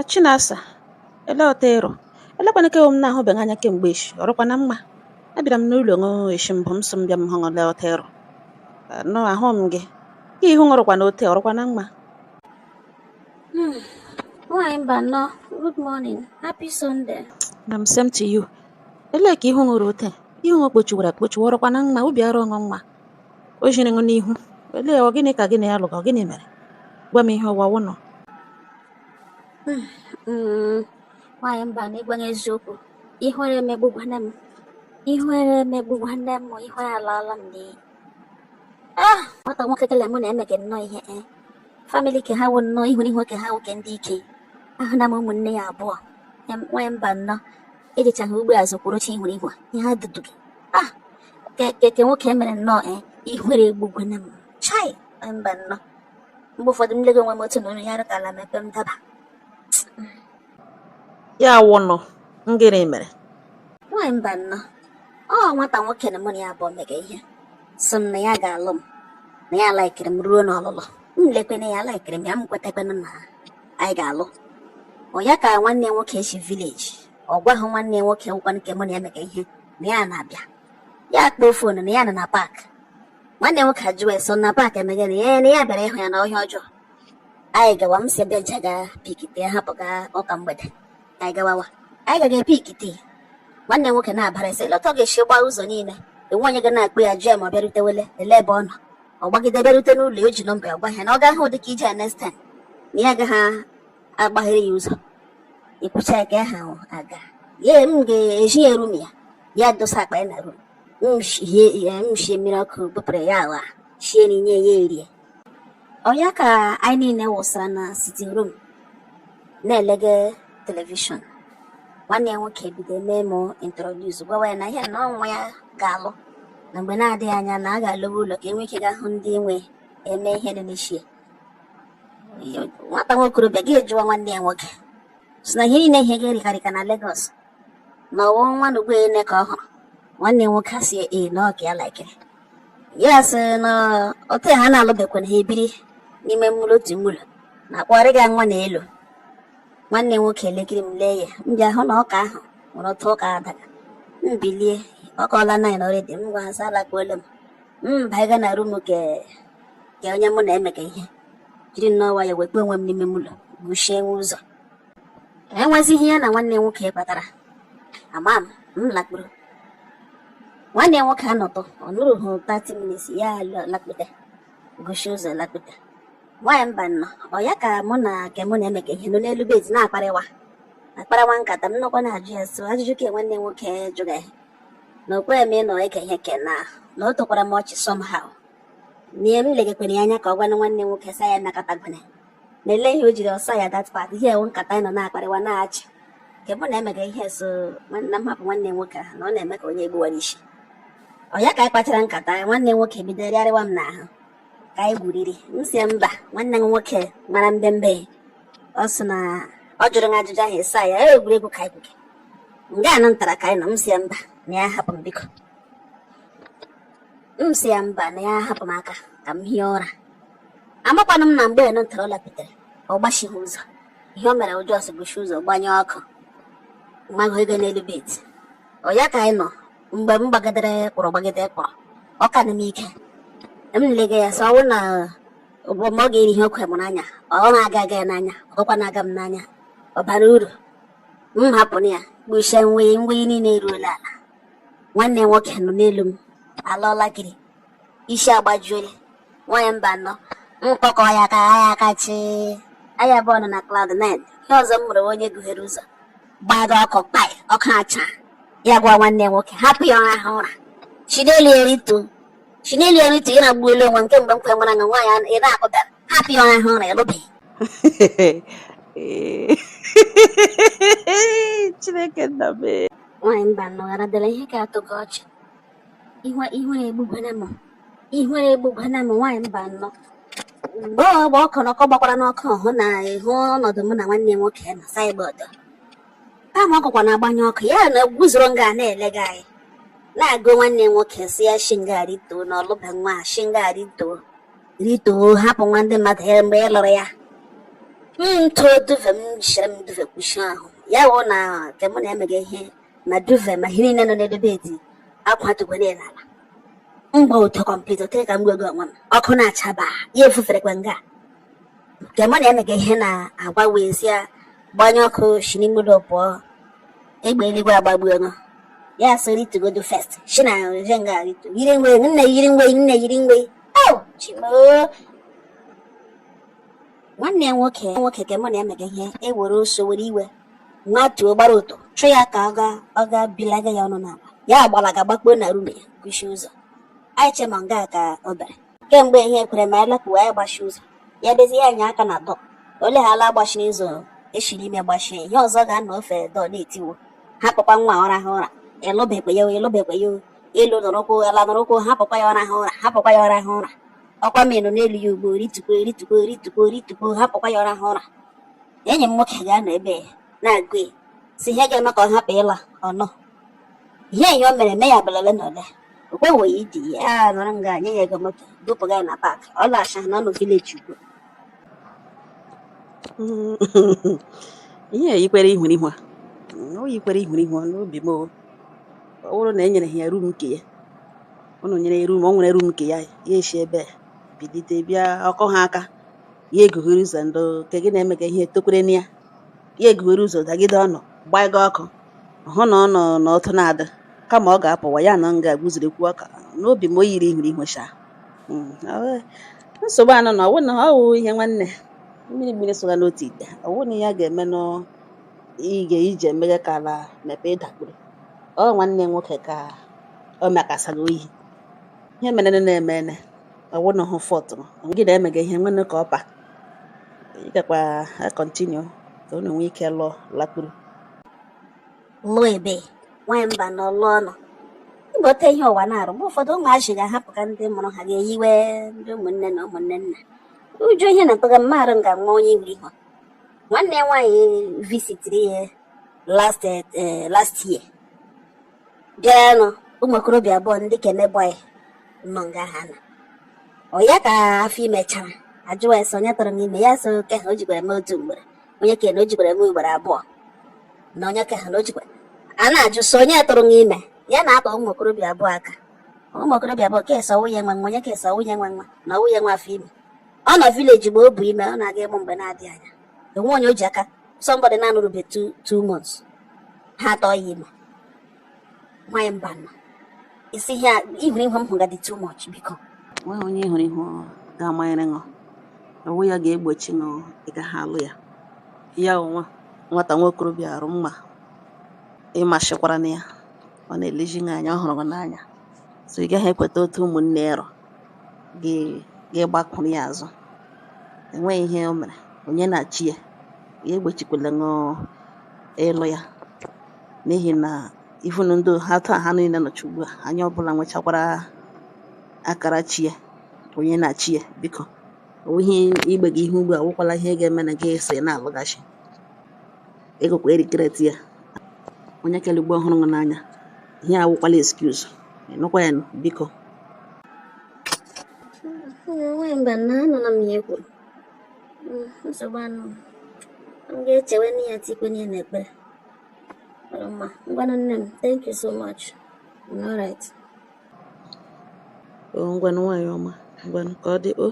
Chinasa, olee Otero? Elekwana ka m na-ahụbeghị anya kemgbe echi, ọrụkwa na mma? Abịara m n'ụlọ echi mbụ m sị m bịa m hụ olee Otero. Nọ ahụ m gị. Ka ihu ṅụrụkwa na ote ọrụkwa na mma. Nwaanyị mba nọ, good morning, happy Sunday. Na m same to you. Elee ka ihu ṅụrụ ote? Ihu ṅụ kpochiwara akpochi ọrụkwa na mma, obi arụ ọṅụ mma. O jiri ṅụ n'ihu. Olee ọ gịnị ka gị na ya lụga, ọ gịnị mere? Gwa m ihe ụwa wụnọ. Nwaanyị mba na-ịgwanye eziokwu, ihere emegbugwana m. Ihere emegbugwana m, ihere alaala m n'iyi. Nwata nwoke kele mụ na-emege nnọọ ihe famili ke ha wụ nnọọ ihu n'ihu ke ha nwoke ndị ike. Ahụ na m ụmụnne ya abụọ. Nwaanyị mba nnọọ ejichaghị ugbo azụ kwurocha ihu n'ihu ihe adụdụghị. Ke nwoke mere nnọọ ihere egbugwana m. Chai, nwaanyị mba nnọọ. Mgbe ụfọdụ m lego onwe m otu na olu ya rụtala m ebe m daba. Ya wụnọ, ngịrị mere. Nwaanyị mba nnọọ, nwata nwoke na mụ na ya abụọ mege ihe. Sị m na ya ga-alụ m, na ya laikiri m ruo n'ọlụlụ. M lekwene ya laikiri m ya, m kwetakwana na anyị ga-alụ. Ọ ya ka nwanne nwoke si vileji, ọ gwaghị nwanne nwoke nwekwa nke mụ na ya mege ihe na ya na-abịa. Ya kpọọ foonu na ya nọ na paakị. Nwanne nwoke ajụọ so na paakị emege na ya bịara ịhụ ya na ọhịa ọjọọ. Anyị gawa, m si ebe ncha ga pikite hapụga ọka mgbede. Anyị gawawa, anyị gaga epikite. Nwanne nwoke na-abara isi lọta, ọ ga-esi gbaa ụzọ niile. Enwe onye ga na-akpọ ya jụọ ma ọ bịarutewele ele ebe ọ nọ. Ọ gbagide bịarute n'ụlọ ya, o ji nọmba ya gwa ya na ọ ga-ahụ dịka ije next time na ya agaghị agbaghịrị ya ụzọ. Ikwucha ka ahụ aga ya, m ga-eji ya rum ya dosa akpa ya na rum. M shie mmiri ọkụ bupụrụ ya awa shie n'inye ya erie. Ọ ya ka anyị niile wụsara na sitting room na-elege telivishọn. Nwanne ya nwoke bido mee m introduce, gwawa ya na ihe na ọnwa ya ga-alụ na mgbe na-adịghị anya na a ga-alụwa ụlọ ka enwe ike ga-ahụ ndị nwe eme ihe dị n'ishie. Nwata nwokorobịa ga-ejụwa nwanne ya nwoke so na ihe niile ihe ga-erikarịka na Lagos na ọwụ nwa na ugboene ka ọ hụrụ. Nwanne ya nwoke asị na ọka ya laikiri ya, sị na otu ha na-alụbekwa na ha ebiri n'ime mmụlọ otu mmụlọ na akpọrị ga nwa na elu. Nwanne nwoke elekiri m lee ya, m bịa hụ na ọka ahụ nwere otu ụka adaga. M bilie, ọ kọọla 9 already. M gwa asa alakpuola m baiga na rum ke onye mụ na-emega ihe, jiri nnọọ ya wekpe onwe m n'ime ụlọ gbuchie nwe ụzọ. Enwezighị ya na nwanne nwoke kpatara ama m lakpuru. Nwanne nwoke anọtụ ọ nụrụghị 30 minutes ya lakpute gụchie ụzọ lakpute. Nwaanyị mba nnọọ, ọ ya ka mụ na ke mụ na-emega ihe nọ n'elu bedi na-akparawa nkata. M nọkwa na-ajụ ya so ajụjụ ka nwanne nwoke jụga ya na okwe eme nọ ege ihe ke na o tokwara m ọchị somehow. N'ihe m legekwere ya anya ka ọ gwana nwanne nwoke sa ya nakọtagone na ele ihe o jiri ọsa ya that part. Ihe ewu nkata anyị nọ na-akparịwa na-achị ke mụ na-emega ihe so na m hapụ nwanne nwoke ahụ na ọ na-eme ka onye egbuwara isi. Ọ ya ka anyị kpachara nkata, nwanne nwoke bido rịarịwa m n'ahụ ka anyị gwuriri. M si mba, nwanne m nwoke mara mbembe. Ọ sị na ọ jụrụ m ajụjụ ahụ ịsa ya egwuregwu ka anyị gwuge nga anụ ntara ka anyị nọ. M si mba na ya hapụ m biko. M si ya mba na ya hapụ m aka ka m hie ụra. Amakwanụ m na mgbe eno ntara ọ lapitere ọ gbachighi ụzọ. Ihe o mere ụjọ ọsọ gbochi ụzọ gbanye ọkụ mmago ego n'elu beti. Ọ ya ka anyị nọ mgbe m gbagidere gbagide kpọrọ ọ ka dị m ike. M lege ya sọ ọwụ na ọ ga-eri ihe okwe m n'anya, ọ na-aga aga ya n'anya, ọkwa na-aga m n'anya, ọ bara uru. M hapụrụ ya gbuchie nwe niile eruola ala. Nwanne nwoke nọ n'elu m alọọla gịrị, isi agbajuola. Nwaanyị mba nnọọ, mkpọkọ ya ka aka chi anya abụọ nọ na cloud 9. Ihe ọzọ m mụrụ onye gughere ụzọ gbaga ọkụ kpai ọkụ acha ya, gwa nwanne nwoke hapụ ya ọra ha ụra. Chineli eritu ị na-agbuola onwe nke mgbe m kwe nwara na nwaanyị ị na-akụbịara hapụ ya ọra ha ụra elubeghị. Chineke nna m. Nwaanyị mba nnọọ aradela ihe ka atụ gị ọchị. Ihere egbugwana m nwaanyị mba nnọọ. Mgbe ọkụ n'ọkụ gbakwara n'ọkụ hụ na ịhụ ọnọdụ mụ na nwanne nwoke na saịbọọdụ. Kama ọkụkwa na-agbanye ọkụ ya na guzoro nga na-ele gị anyị na-agụ nwanne nwoke si ya shingari too na ọlụbe nwa shingari too rituo hapụ nwa ndị mmadụ mgbe ị lụrụ ya. to duve m jiri m duve kwushi ahụ ya wụ na nke mụ na emega ihe na duve ma ihe niile nọ n'edebe edi akwa dugwere n'ala mgba ụtọ kọmplit otere ka m gwego onwe m ọkụ na-achaba ya efufere kwa nga nke mụ na emega ihe na-agwa wezie gbanye ọkụ shi n'ime ụlọ pụọ egbe eluigwe agbagbu ego ya so ritugodo fest shi na jenga ritu yiri ngwe nne yiri ngwe chimo nwanne nwoke ka mụ na emega ihe ewere oso were iwe nwatuo gbara ụtọ chụ ya ka ọ ga bilaga ya ọnụ n'ala ya agbalaga gbakpuo na rume ya kwuchi ụzọ anyị chema nga ka o bere kemgbe ihe kwere ma elekpuwa ya gbachi ụzọ ya dezi ya anya aka na dọ ole ha ala agbachiri ụzọ eshiri ime gbachie ihe ọzọ ga-anọ ofe dọ na-etiwo hapụkwa nwa ọra ha ụra elobekwe ya elu nọrọkwu ala nọrọkwu hapụkwa ya ọra ha ụra ọkwa menụ n'elu ya ugbo ritukwo hapụkwa ya ọra ha ụra enyi m nwoke ga-anọ ebe na-agụ si ihe ga-eme ka ọ hapụ ịla ọnọ ihe o mere me ya belele na ole okwewoghị idi ya nọrọ nga nye ya ego moto dupụga ya na paakị ọ lacha na ọnụ vileji ugbo ihe yikwere ihurihu o yikwere ihurihu n'obi m ọ bụrụ na e nyere ya rum nke ya ụnụ nyere ya rum o nwere rum nke ya ya eshi ebe bilite bịa ọkọ ha aka ya egughere ụzọ ndụ nke gị na-emega ihe tokwere na ya egughere ụzọ dagide ọnụ gbaiga ọkụ hụ na ọ nọ n'ọtụ na-adị kama ọ ga-apụwa ya na nga gbuzirikwu ọka n'obi m o yiri ihurihu sha nsogbu anọ na ọwụ na ọ wụ ihe nwanne mmiri soga n'otu ite ọwụ na ya ga-eme ije emeghe ka ala mepe ịdakpuru ọ nwanne nwoke ka ọ makasara oyi ihe mere na-emene ọwụ na hụ fọtụrụ gị na-emega ihe nwanne ka ọpa ịgakwa akọntinu ka unu nwee ike lụọ lakpuru lụọ ebe nwanyị mba na ọlụ ọnụ mgbote ihe ụwa na-arụ mgbe ụfọdụ ụmụazị ga-ahapụ ka ndị mụrụ ha ga-eyiwe ndị ụmụnne na ụmụnne nna ụjọ ihe na-atụga mmadụ ga-anwa onye nwere ihu nwanne nwaanyị visitiri ya last year bịaranụ ụmụ okorobịa abụọ ndị kenebọị nọ nga ha na ọ ya ka afọ imechara ajụwa ese onye tọrọ m ime ya so ke ha o jikwara m otu mgbere onye kene o jikwara m ugboro abụọ na onye ke ha na o jikwara a na-ajụ so onye tọrọ m ime ya na-akpa ụmụ okorobịa abụọ aka ụmụ okorobịa abụọ kesa nwunye nwa nwa onye kesa nwunye nwa nwa na nwunye nwa afọ ime ọ nọ vileji mgbe o bu ime ọ na-aga ịmụ mgbe na-adịghị anya enwe onye o ji aka sọmbọdị na-anụrụbe 2 months ha atọ ya ime nwanyị mba nọ isi ihe ihuru ihu m hụga dị too much biko nweghị onye ihuru ihu ga-amanyere ṅụ ọwụ ya ga-egbochi ṅụ ịga ha alụ ya onwe nwata nwa okorobịa arụ mma ịmashikwara na ya ọ na-eleji gị anya ọ hụrụ gị n'anya so ị gaghị ekweta otu ụmụnne ịrụ ga-agbakwuru ya azụ enweghị ihe o mere onye na-achị ya egbochikwala ṅụ ịlụ ya n'ihi na ivunu ndị ha taa ha niile nọcha ugbu a anya ọbụla nwechakwara akara chi ya onye na-achị ya biko ihe igbe gị ihe ugbu a wụkwala ihe ga-eme na gị ese na-alụghachi egokwa erikreti ya onye kele ugbo ọhụrụ gị n'anya ihe awụkwala excuse ịnụkwa ya biko nwanyị mba na anụla m ya kwuru nsogbu anụ m ga-echewe n'ihe tikwe n'ihe na ekpere mma ngwanụ nne m thank you so much all right ngwanụ nwaanyị ọma ngwanụ ka ọ dị o